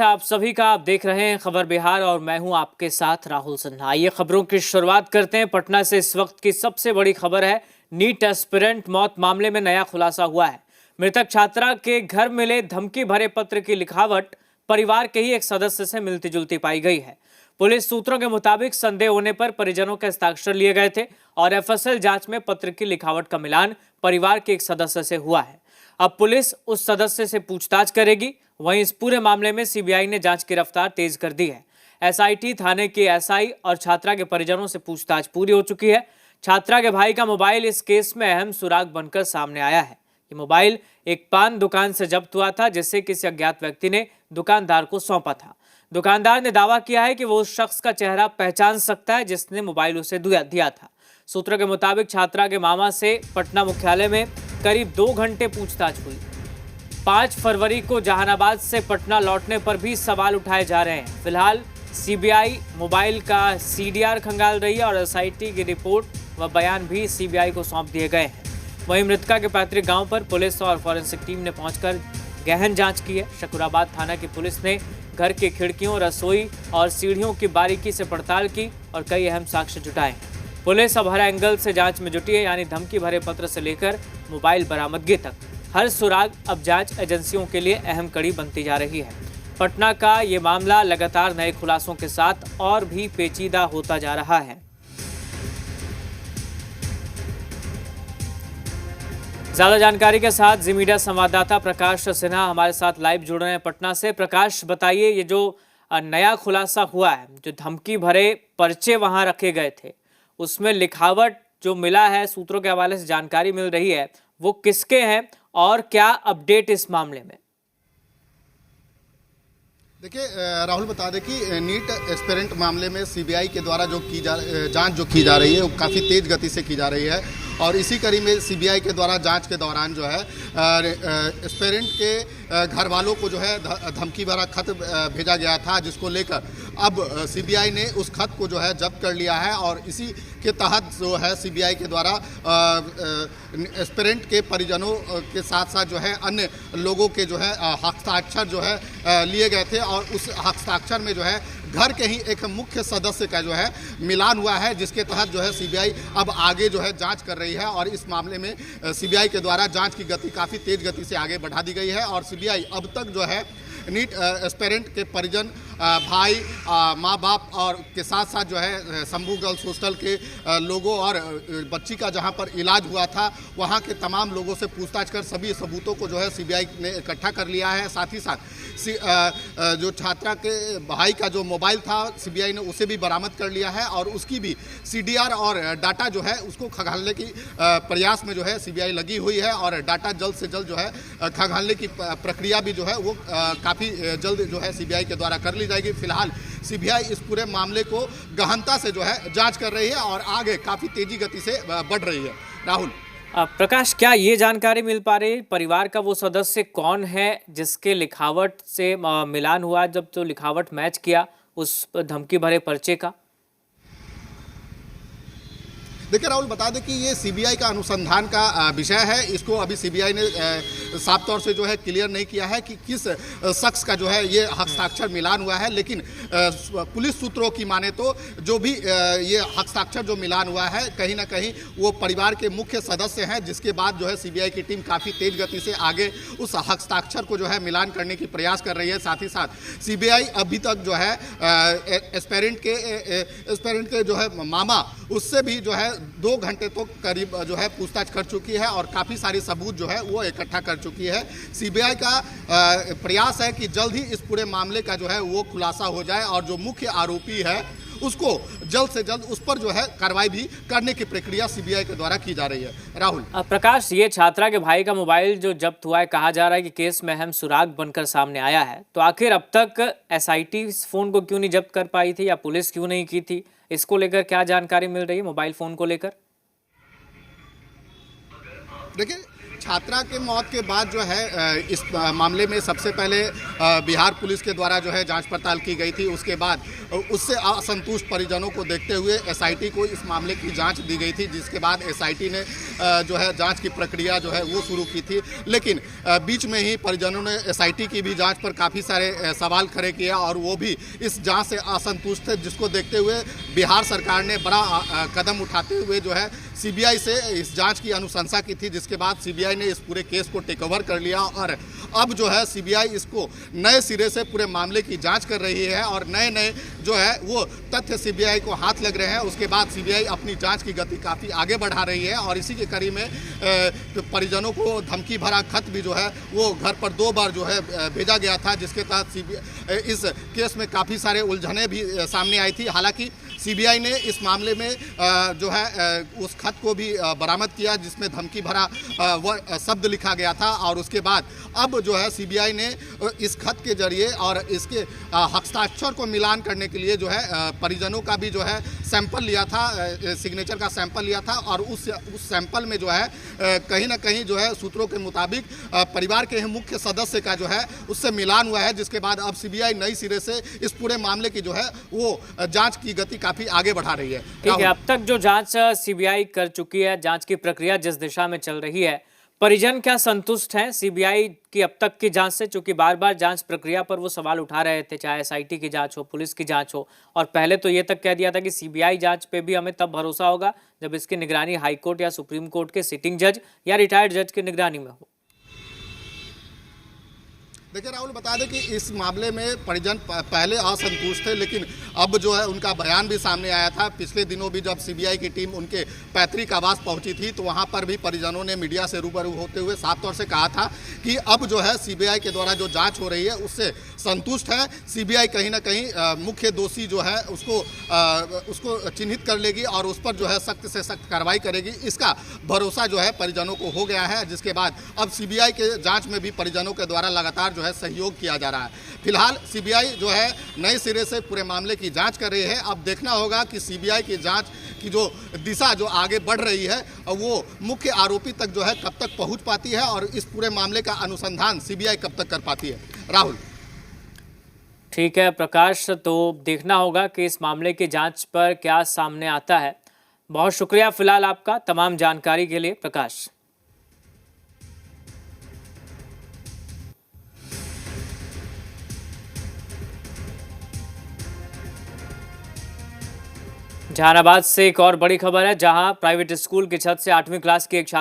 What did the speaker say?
आप सभी का आप देख रहे हैं खबर बिहार और मैं हूं आपके साथ राहुल सिन्हा। ये खबरों की शुरुआत करते हैं पटना से। इस वक्त की सबसे बड़ी खबर है, नीट एस्पिरेंट मौत मामले में नया खुलासा हुआ है। मृतक छात्रा के घर मिले धमकी भरे पत्र की लिखावट परिवार के ही एक सदस्य से मिलती जुलती पाई गई है। पुलिस सूत्रों के मुताबिक संदेह होने पर परिजनों के हस्ताक्षर लिए गए थे और एफएसएल जांच में पत्र की लिखावट का मिलान परिवार के एक सदस्य से हुआ है। अब पुलिस उस सदस्य से पूछताछ करेगी। वहीं इस पूरे मामले में सीबीआई ने जांच की रफ्तार तेज कर दी है। एसआईटी थाने के एसआई और छात्रा के परिजनों से पूछताछ पूरी हो चुकी है। छात्रा के भाई का मोबाइल इस केस में अहम सुराग बनकर सामने आया है। ये मोबाइल एक पान दुकान से जब्त हुआ था, जिसे किसी अज्ञात व्यक्ति ने दुकानदार को सौंपा था। दुकानदार ने दावा किया है कि वो उस शख्स का चेहरा पहचान सकता है जिसने मोबाइल उसे दिया था। सूत्रों के मुताबिक छात्रा के मामा से पटना मुख्यालय में करीब 2 घंटे पूछताछ हुई। 5 फरवरी को जहानाबाद से पटना लौटने पर भी सवाल उठाए जा रहे हैं। फिलहाल सीबीआई मोबाइल का सीडीआर खंगाल रही है और एसआईटी की रिपोर्ट व बयान भी सीबीआई को सौंप दिए गए हैं। वहीं मृतका के पैतृक गांव पर पुलिस और फॉरेंसिक टीम ने पहुंचकर गहन जांच की है। शकुराबाद थाना की पुलिस ने घर की खिड़कियों, रसोई और सीढ़ियों की बारीकी से पड़ताल की और कई अहम साक्ष्य जुटाए। पुलिस अब हर एंगल से जांच में जुटी है, यानी धमकी भरे पत्र से लेकर मोबाइल बरामदगी तक। हर सुराग अब जांच एजेंसियों के लिए अहम कड़ी बनती जा रही है। पटना का ये मामला लगातार नए खुलासों के साथ और भी पेचीदा होता जा रहा है। ज्यादा जानकारी के साथ जी मीडिया संवाददाता प्रकाश सिन्हा हमारे साथ लाइव जुड़ रहे हैं पटना से। प्रकाश, बताइए, ये जो नया खुलासा हुआ है, जो धमकी भरे पर्चे वहां रखे गए थे, उसमें लिखावट जो मिला है, सूत्रों के हवाले से जानकारी मिल रही है, वो किसके हैं और क्या अपडेट इस मामले में? देखिए राहुल, बता दें कि नीट एस्पिरेंट मामले में सीबीआई के द्वारा जो जांच जो की जा रही है वो काफ़ी तेज गति से की जा रही है और इसी कड़ी में सीबीआई के द्वारा जांच के दौरान जो है एस्पिरेंट के घर वालों को जो है धमकी भरा खत भेजा गया था, जिसको लेकर अब सीबीआई ने उस खत को जो है जब्त कर लिया है और इसी के तहत जो है सीबीआई के द्वारा एस्पिरेंट के परिजनों के साथ साथ जो है अन्य लोगों के जो है हस्ताक्षर जो है लिए गए थे और उस हस्ताक्षर में जो है घर के ही एक मुख्य सदस्य का जो है मिलान हुआ है, जिसके तहत जो है सीबीआई अब आगे जो है जांच कर रही है और इस मामले में सीबीआई के द्वारा जांच की गति काफ़ी तेज गति से आगे बढ़ा दी गई है और सीबीआई अब तक जो है नीट एस्पिरेंट के परिजन, भाई, माँ बाप और के साथ साथ जो है शंभू गर्ल्स हॉस्टल के लोगों और बच्ची का जहां पर इलाज हुआ था वहां के तमाम लोगों से पूछताछ कर सभी सबूतों को जो है सीबीआई ने इकट्ठा कर लिया है। साथ ही साथ जो छात्रा के भाई का जो मोबाइल था सीबीआई ने उसे भी बरामद कर लिया है और उसकी भी सीडीआर और डाटा जो है उसको खंगालने की प्रयास में जो है सीबीआई लगी हुई है और डाटा जल्द से जल्द जो है खंगालने की प्रक्रिया भी जो है वो काफ़ी जल्द जो है सीबीआई के द्वारा कर ली जाएगी। फिलहाल सीबीआई इस पूरे मामले को गहनता से जो है जांच कर रही है और आगे काफ़ी तेजी गति से बढ़ रही है। राहुल, प्रकाश, क्या ये जानकारी मिल पा रही है परिवार का वो सदस्य कौन है जिसके लिखावट से मिलान हुआ, जब तो लिखावट मैच किया उस धमकी भरे पर्चे का? देखिए राहुल, बता दें कि ये सीबीआई का अनुसंधान का विषय है। इसको अभी सीबीआई ने साफ तौर से जो है क्लियर नहीं किया है कि किस शख्स का जो है ये हस्ताक्षर मिलान हुआ है, लेकिन पुलिस सूत्रों की माने तो जो भी ये हस्ताक्षर जो मिलान हुआ है कहीं ना कहीं वो परिवार के मुख्य सदस्य हैं, जिसके बाद जो है सीबीआई की टीम काफ़ी तेज गति से आगे उस हस्ताक्षर को जो है मिलान करने की प्रयास कर रही है। साथ ही साथ सीबीआई अभी तक जो है एस्पिरेंट के जो है मामा, उससे भी जो है 2 घंटे तो करीब जो है पूछताछ कर चुकी है और काफ़ी सारे सबूत जो है वो इकट्ठा कर चुकी है। सीबीआई का प्रयास है कि जल्द ही इस पूरे मामले का जो है वो खुलासा हो जाए और जो मुख्य आरोपी है उसको जल्द से जल्द उस पर जो है कार्रवाई भी करने की प्रक्रिया सीबीआई के द्वारा की जा रही है। राहुल, प्रकाश, ये छात्रा के भाई का मोबाइल जो जब्त हुआ है, कहा जा रहा है कि केस में अहम सुराग बनकर सामने आया है, तो आखिर अब तक एसआईटी इस फोन को क्यों नहीं जब्त कर पाई थी या पुलिस क्यों नहीं की थी? इसको लेकर क्या जानकारी मिल रही है मोबाइल फोन को लेकर? देखिए छात्रा के मौत के बाद जो है इस मामले में सबसे पहले बिहार पुलिस के द्वारा जो है जांच पड़ताल की गई थी। उसके बाद उससे असंतुष्ट परिजनों को देखते हुए एसआईटी को इस मामले की जांच दी गई थी, जिसके बाद एसआईटी ने जो है जांच की प्रक्रिया जो है वो शुरू की थी। लेकिन बीच में ही परिजनों ने एसआईटी की भी जांच पर काफ़ी सारे सवाल खड़े किए और वो भी इस जांच से असंतुष्ट थे, जिसको देखते हुए बिहार सरकार ने बड़ा कदम उठाते हुए जो है सीबीआई से इस जांच की अनुशंसा की थी, जिसके बाद सीबीआई ने इस पूरे केस को टेक ओवर कर लिया और अब जो है सीबीआई इसको नए सिरे से पूरे मामले की जांच कर रही है और नए नए जो है वो तथ्य सीबीआई को हाथ लग रहे हैं। उसके बाद सीबीआई अपनी जांच की गति काफ़ी आगे बढ़ा रही है और इसी के कड़ी में परिजनों को धमकी भरा खत भी जो है वो घर पर 2 बार जो है भेजा गया था, जिसके तहत इस केस में काफ़ी सारे उलझनें भी सामने आई थी। हालांकि सीबीआई ने इस मामले में जो है उस खत को भी बरामद किया जिसमें धमकी भरा वह शब्द लिखा गया था और उसके बाद अब जो है सीबीआई ने इस खत के जरिए और इसके हस्ताक्षर को मिलान करने के लिए जो है परिजनों का भी जो है सैंपल लिया था, सिग्नेचर का सैंपल लिया था और उस सैंपल में जो है कहीं ना कहीं जो है सूत्रों के मुताबिक परिवार के मुख्य सदस्य का जो है उससे मिलान हुआ है, जिसके बाद अब सीबीआई नई सिरे से इस पूरे मामले की जो है वो जांच की गति काफी आगे बढ़ा रही है। ठीक है, अब तक जो जांच सीबीआई कर चुकी है, जांच की प्रक्रिया जिस दिशा में चल रही है, परिजन क्या संतुष्ट हैं सीबीआई की अब तक की जांच से? चूंकि बार बार जांच प्रक्रिया पर वो सवाल उठा रहे थे, चाहे एसआईटी की जांच हो, पुलिस की जांच हो, और पहले तो ये तक कह दिया था कि सीबीआई जांच पे भी हमें तब भरोसा होगा जब इसकी निगरानी हाईकोर्ट या सुप्रीम कोर्ट के सिटिंग जज या रिटायर्ड जज की निगरानी में हो। देखिए राहुल, बता दें कि इस मामले में परिजन पहले असंतुष्ट थे, लेकिन अब जो है उनका बयान भी सामने आया था। पिछले दिनों भी जब सीबीआई की टीम उनके पैतृक आवास पहुंची थी तो वहां पर भी परिजनों ने मीडिया से रूबरू होते हुए साफ तौर से कहा था कि अब जो है सीबीआई के द्वारा जो जांच हो रही है उससे संतुष्ट है। सीबीआई कहीं ना कहीं मुख्य दोषी जो है उसको चिन्हित कर लेगी और उस पर जो है सख्त से सख्त कार्रवाई करेगी, इसका भरोसा जो है परिजनों को हो गया है। जिसके बाद अब सीबीआई के जांच में भी परिजनों के द्वारा लगातार जो है सहयोग किया जा रहा है। फिलहाल सीबीआई जो है नए सिरे से पूरे मामले की जांच कर रही है। अब देखना होगा कि सीबीआई की जांच की जो दिशा जो आगे बढ़ रही है वो मुख्य आरोपी तक जो है कब तक पहुंच पाती है और इस पूरे मामले का अनुसंधान सीबीआई कब तक कर पाती है। राहुल। ठीक है प्रकाश, तो देखना होगा कि इस मामले की जांच पर क्या सामने आता है। बहुत शुक्रिया फिलहाल आपका तमाम जानकारी के लिए प्रकाश। जहानाबाद से एक और बड़ी खबर है, जहां प्राइवेट स्कूल की छत से 8वीं क्लास की एक